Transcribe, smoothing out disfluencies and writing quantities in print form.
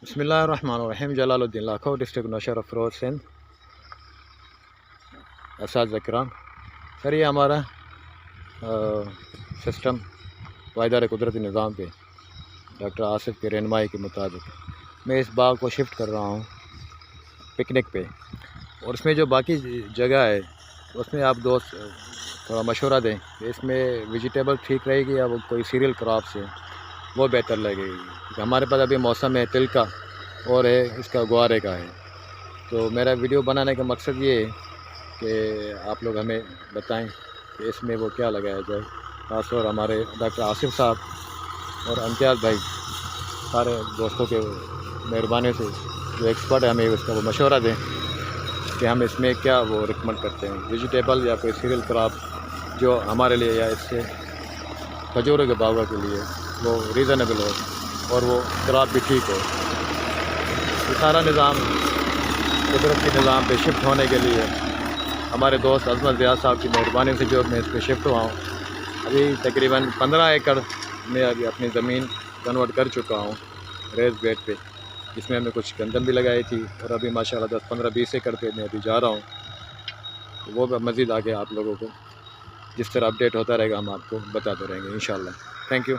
بسم اللہ الرحمن الرحیم۔ جلال الدین لاکھو، ڈسٹرکٹ نوشہر افروز سندھ۔ اساتذہ کرام، سر یہ ہمارا سسٹم پائیدار قدرتی نظام پہ ڈاکٹر آصف کی رہنمائی کے مطابق میں اس باغ کو شفٹ کر رہا ہوں پکنک پہ، اور اس میں جو باقی جگہ ہے اس میں آپ دوست تھوڑا مشورہ دیں کہ اس میں ویجیٹیبل ٹھیک رہے گی یا وہ کوئی سیریل کراپس ہے وہ بہتر لگے گی، کیونکہ ہمارے پاس ابھی موسم ہے تل کا اور ہے اس کا گوارے کا ہے۔ تو میرا ویڈیو بنانے کا مقصد یہ ہے کہ آپ لوگ ہمیں بتائیں کہ اس میں وہ کیا لگایا جائے، خاص طور ہمارے ڈاکٹر آصف صاحب اور امتیاز بھائی سارے دوستوں کے مہربانی سے جو ایکسپرٹ ہے ہمیں اس کا وہ مشورہ دیں کہ ہم اس میں کیا وہ ریکمنڈ کرتے ہیں، ویجیٹیبل یا کوئی سیریل کراپ جو ہمارے لیے یا اس سے کھجوروں کے باغوں کے لیے وہ ریزنیبل ہو اور وہ کراپ بھی ٹھیک ہو۔ یہ سارا نظام قدرتی نظام پہ شفٹ ہونے کے لیے ہمارے دوست عظمت ضیاء صاحب کی مہربانی سے جو میں اس پہ شفٹ ہوا ہوں، ابھی تقریباً 15 ایکڑ میں ابھی اپنی زمین کنورٹ کر چکا ہوں ریز بیڈ پہ، جس میں ہمیں کچھ گندم بھی لگائی تھی، اور ابھی ماشاءاللہ 10-15-20 ایکڑ پہ میں ابھی جا رہا ہوں۔ وہ مزید آگے آپ لوگوں کو جس طرح اپڈیٹ ہوتا رہے گا ہم آپ کو بتاتے رہیں گے انشاءاللہ۔ Thank you.